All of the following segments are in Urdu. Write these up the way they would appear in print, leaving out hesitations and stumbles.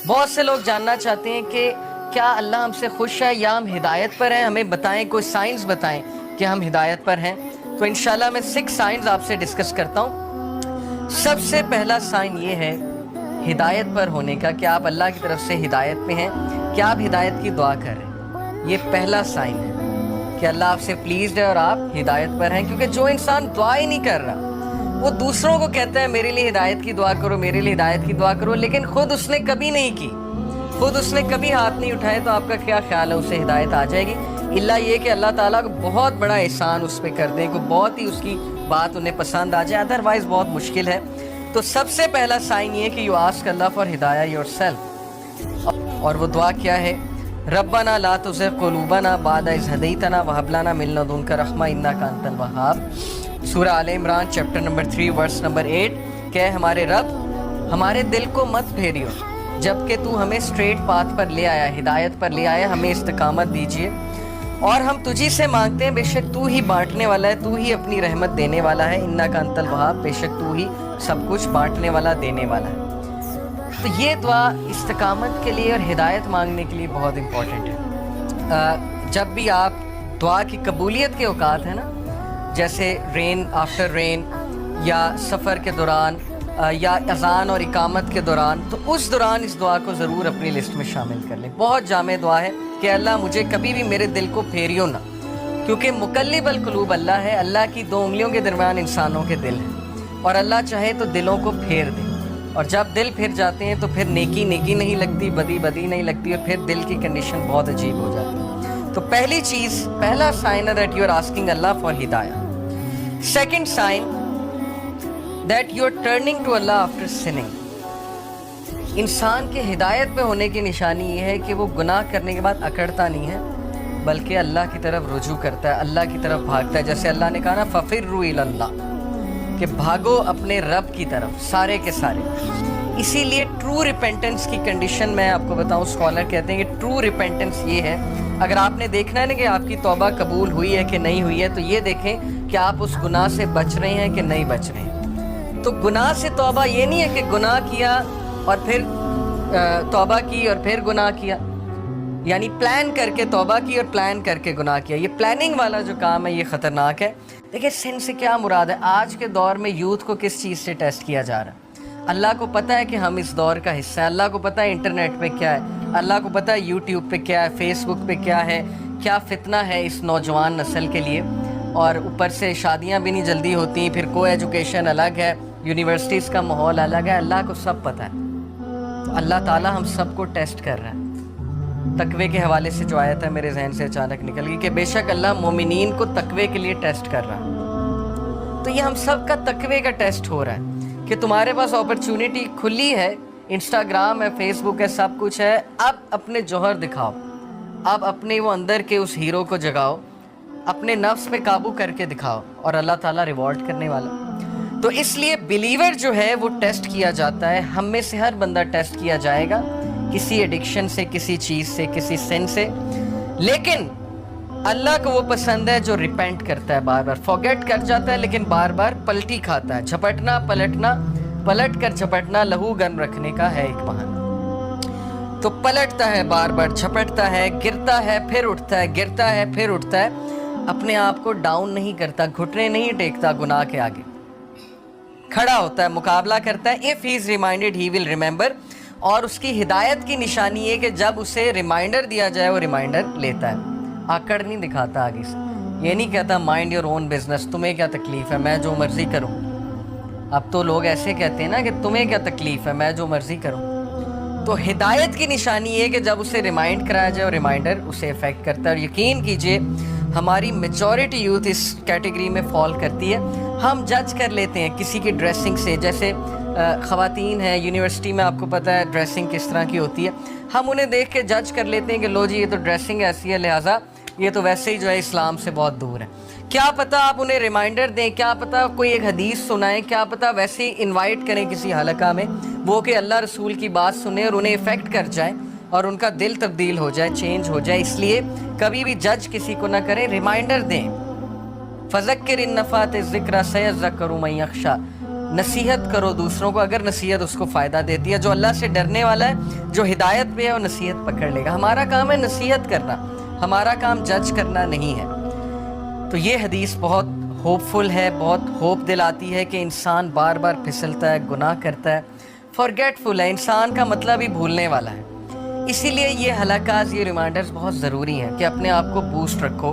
بہت سے لوگ جاننا چاہتے ہیں کہ کیا اللہ ہم سے خوش ہے یا ہم ہدایت پر ہیں، ہمیں بتائیں، کوئی سائنس بتائیں کہ ہم ہدایت پر ہیں۔ تو انشاءاللہ میں 6 سائنس آپ سے ڈسکس کرتا ہوں۔ سب سے پہلا سائن یہ ہے ہدایت پر ہونے کا کہ آپ اللہ کی طرف سے ہدایت پہ ہیں، کہ آپ ہدایت کی دعا کر رہے ہیں۔ یہ پہلا سائن ہے کہ اللہ آپ سے پلیزڈ ہے اور آپ ہدایت پر ہیں، کیونکہ جو انسان دعا ہی نہیں کر رہا وہ دوسروں کو کہتا ہے میرے لیے ہدایت کی دعا کرو، میرے لیے ہدایت کی دعا کرو، لیکن خود اس نے کبھی نہیں کی، خود اس نے کبھی ہاتھ نہیں اٹھائے، تو آپ کا کیا خیال ہے اسے ہدایت آ جائے گی؟ اللہ یہ کہ اللہ تعالیٰ کو بہت بڑا احسان اس پہ کر دیں، کوئی بہت ہی اس کی بات انہیں پسند آ جائے، ادروائز بہت مشکل ہے۔ تو سب سے پہلا سائن یہ کہ یو آسک اللہ فار ہدایہ یور سیلف، اور وہ دعا کیا ہے؟ ربنا لا تزغ قلوبنا بعد اذ ہدیتنا وہب لنا من لدنک رحمہ انک انت الوہاب۔ سورہ آل عمران چیپٹر نمبر 3 ورس نمبر 8 کہ ہمارے رب ہمارے دل کو مت پھیریو جبکہ تو ہمیں اسٹریٹ پاتھ پر لے آیا، ہدایت پر لے آیا، ہمیں استقامت دیجیے، اور ہم تجھی سے مانگتے ہیں، بے شک تو ہی بانٹنے والا ہے، تو ہی اپنی رحمت دینے والا ہے، انک انت الوہاب، بے شک تو ہی سب کچھ بانٹنے والا، دینے والا ہے۔ تو یہ دعا استقامت کے لیے اور ہدایت مانگنے کے لیے بہت امپورٹنٹ ہے۔ جب بھی آپ دعا کی قبولیت کے اوقات ہیں نا، جیسے رین آفٹر رین، یا سفر کے دوران، یا اذان اور اقامت کے دوران، تو اس دوران اس دعا کو ضرور اپنی لسٹ میں شامل کر لیں۔ بہت جامع دعا ہے کہ اللہ مجھے کبھی بھی میرے دل کو پھیریو نہ، کیونکہ مقلب القلوب اللہ ہے، اللہ کی 2 انگلیوں کے درمیان انسانوں کے دل ہیں، اور اللہ چاہے تو دلوں کو پھیر دے، اور جب دل پھر جاتے ہیں تو پھر نیکی نیکی نہیں لگتی، بدی بدی نہیں لگتی، اور پھر دل کی کنڈیشن بہت عجیب ہو جاتی ہے۔ تو پہلی چیز، پہلا سائن ہے that you are asking Allah for ہدایہ۔ Second sign that you are turning to Allah after sinning. انسان کے ہدایت پہ ہونے کی نشانی یہ ہے کہ وہ گناہ کرنے کے بعد اکڑتا نہیں ہے، بلکہ اللہ کی طرف رجوع کرتا ہے، اللہ کی طرف بھاگتا ہے۔ جیسے اللہ نے کہا نا فَفِرُّوا إِلَى اللَّهِ، کہ بھاگو اپنے رب کی طرف، سارے کے سارے۔ اسی لیے ٹرو ریپینٹنس کی کنڈیشن میں آپ کو بتاؤں، اسکالر کہتے ہیں کہ ٹرو ریپینٹنس یہ ہے، اگر آپ نے دیکھنا ہے نا کہ آپ کی توبہ قبول ہوئی ہے کہ نہیں ہوئی ہے، تو یہ دیکھیں کہ آپ اس گناہ سے بچ رہے ہیں کہ نہیں بچ رہے ہیں۔ تو گناہ سے توبہ یہ نہیں ہے کہ گناہ کیا اور پھر توبہ کی اور پھر گناہ کیا، یعنی پلان کر کے توبہ کی اور پلان کر کے گناہ کیا۔ یہ پلاننگ والا جو کام ہے یہ خطرناک ہے۔ دیکھیں سن سے کیا مراد ہے؟ آج کے دور میں یوتھ کو کس چیز سے ٹیسٹ کیا جا رہا ہے؟ اللہ کو پتہ ہے کہ ہم اس دور کا حصہ ہیں، اللہ کو پتہ ہے انٹرنیٹ پہ کیا ہے، اللہ کو پتہ ہے یوٹیوب پہ کیا ہے، فیس بک پہ کیا ہے، کیا فتنہ ہے اس نوجوان نسل کے لیے، اور اوپر سے شادیاں بھی نہیں جلدی ہوتی، پھر کو ایجوکیشن الگ ہے، یونیورسٹیز کا ماحول الگ ہے، اللہ کو سب پتہ ہے۔ تو اللہ تعالیٰ ہم سب کو ٹیسٹ کر رہا ہے۔ تقوی کے حوالے سے جو آیت ہے میرے ذہن سے اچانک نکل گئی کہ بے شک اللہ مومنین کو تقوی کے لیے ٹیسٹ کر رہا ہے۔ تو یہ ہم سب کا تقوی کا ٹیسٹ ہو رہا ہے کہ تمہارے پاس اپرچونٹی کھلی ہے، انسٹاگرام ہے، فیس بک ہے، سب کچھ ہے، اب اپنے جوہر دکھاؤ، اب اپنے وہ اندر کے اس ہیرو کو جگاؤ، اپنے نفس پہ قابو کر کے دکھاؤ، اور اللہ تعالیٰ ریوارڈ کرنے والا۔ تو اس لیے بلیور جو ہے وہ ٹیسٹ کیا جاتا ہے، ہم میں سے ہر بندہ ٹیسٹ کیا جائے گا، کسی ایڈکشن سے، کسی چیز سے، کسی سن سے، لیکن اللہ کو وہ پسند ہے جو ریپینٹ کرتا ہے، بار بار فورگیٹ کر جاتا ہے لیکن بار بار پلٹی کھاتا ہے۔ جھپٹنا پلٹنا، پلٹ کر جھپٹنا لہو گرم رکھنے کا ہے ایک بہانہ۔ تو پلٹتا ہے، بار بار جھپٹتا ہے، گرتا ہے پھر اٹھتا ہے، گرتا ہے پھر اٹھتا ہے، اپنے آپ کو ڈاؤن نہیں کرتا، گھٹنے نہیں ٹیکتا گناہ کے آگے، کھڑا ہوتا ہے، مقابلہ کرتا ہے۔ if he is reminded he will remember، اور اس کی ہدایت کی نشانی یہ کہ جب اسے ریمائنڈر دیا جائے وہ ریمائنڈر لیتا ہے، آکڑ نہیں دکھاتا آگے سے، یہ نہیں کہتا مائنڈ یور اون بزنس، تمہیں کیا تکلیف ہے، میں جو مرضی کروں۔ اب تو لوگ ایسے کہتے ہیں نا کہ تمہیں کیا تکلیف ہے، میں جو مرضی کروں۔ تو ہدایت کی نشانی یہ کہ جب اسے ریمائنڈ کرایا جائے اور ریمائنڈر اسے افیکٹ کرتا ہے۔ اور یقین کیجئے ہماری میجورٹی یوتھ اس کیٹیگری میں فال کرتی ہے۔ ہم جج کر لیتے ہیں کسی کی ڈریسنگ سے، جیسے خواتین ہیں یونیورسٹی میں، آپ کو پتہ ہے ڈریسنگ کس طرح کی ہوتی ہے، ہم انہیں دیکھ کے جج کر لیتے ہیں کہ لو جی یہ تو ڈریسنگ ایسی ہے، لہٰذا یہ تو ویسے ہی جو ہے اسلام سے بہت دور ہے۔ کیا پتہ آپ انہیں ریمائنڈر دیں، کیا پتہ کوئی ایک حدیث سنائیں، کیا پتہ ویسے ہی انوائٹ کریں کسی حلقہ میں، وہ کہ اللہ رسول کی بات سنیں اور انہیں افیکٹ کر جائیں اور ان کا دل تبدیل ہو جائے، چینج ہو جائے۔ اس لیے کبھی بھی جج کسی کو نہ کریں، ریمائنڈر دیں۔ فذکر ان نفعت الذکری سیذکر من یخشی، نصیحت کرو دوسروں کو اگر نصیحت اس کو فائدہ دیتی ہے. جو اللہ سے ڈرنے والا ہے, جو ہدایت پہ ہے, وہ نصیحت پکڑ لے گا. ہمارا کام ہے نصیحت کرنا, ہمارا کام جج کرنا نہیں ہے. تو یہ حدیث بہت ہوپ فل ہے, بہت ہوپ دلاتی ہے کہ انسان بار بار پھسلتا ہے, گناہ کرتا ہے, فارگیٹ فل ہے. انسان کا مطلب ہی بھولنے والا ہے. اسی لیے یہ حلقات, یہ ریمائنڈرز بہت ضروری ہیں کہ اپنے آپ کو بوسٹ رکھو.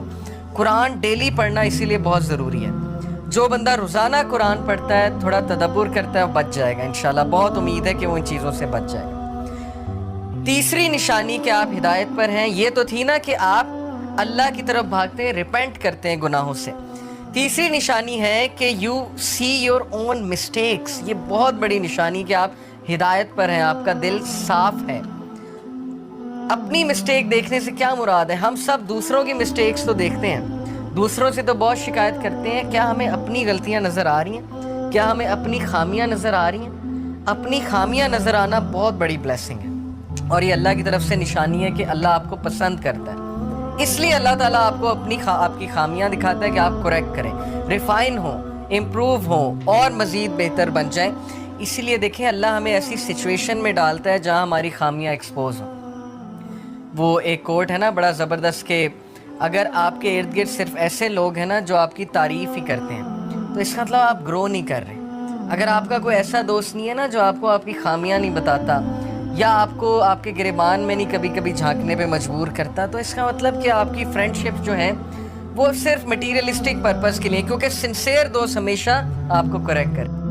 قرآن ڈیلی پڑھنا اسی لیے بہت ضروری ہے. جو بندہ روزانہ قرآن پڑھتا ہے, تھوڑا تدبر کرتا ہے, وہ بچ جائے گا انشاءاللہ. بہت امید ہے کہ وہ ان چیزوں سے بچ جائے گا. تیسری نشانی کہ آپ ہدایت پر ہیں, یہ تو تھی نا کہ آپ اللہ کی طرف بھاگتے ہیں, ریپینٹ کرتے ہیں گناہوں سے. تیسری نشانی ہے کہ you see your own mistakes. یہ بہت بڑی نشانی کہ آپ ہدایت پر ہیں, آپ کا دل صاف ہے. اپنی مسٹیک دیکھنے سے کیا مراد ہے؟ ہم سب دوسروں کی مسٹیکس تو دیکھتے ہیں, دوسروں سے تو بہت شکایت کرتے ہیں. کیا ہمیں اپنی غلطیاں نظر آ رہی ہیں؟ کیا ہمیں اپنی خامیاں نظر آ رہی ہیں؟ اپنی خامیاں نظر آنا بہت بڑی بلیسنگ ہے, اور یہ اللہ کی طرف سے نشانی ہے کہ اللہ آپ کو پسند کرتا ہے. اس لیے اللہ تعالیٰ آپ کو آپ کی خامیاں دکھاتا ہے کہ آپ کریکٹ کریں, ریفائن ہوں, امپروو ہوں, اور مزید بہتر بن جائیں. اسی لیے دیکھیں اللہ ہمیں ایسی سچویشن میں ڈالتا ہے جہاں ہماری خامیاں ایکسپوز ہوں. وہ ایک کوٹ ہے نا بڑا زبردست کہ اگر آپ کے ارد گرد صرف ایسے لوگ ہیں نا جو آپ کی تعریف ہی کرتے ہیں, تو اس کا مطلب آپ گرو نہیں کر رہے. اگر آپ کا کوئی ایسا دوست نہیں ہے نا جو آپ کو آپ کی خامیاں نہیں بتاتا, یا آپ کو آپ کے گریبان میں نہیں کبھی کبھی جھانکنے پہ مجبور کرتا, تو اس کا مطلب کہ آپ کی فرینڈ شپ جو ہے وہ صرف مٹیریلسٹک پرپز کے لیے, کیونکہ سنسیئر دوست ہمیشہ آپ کو کریکٹ کرے.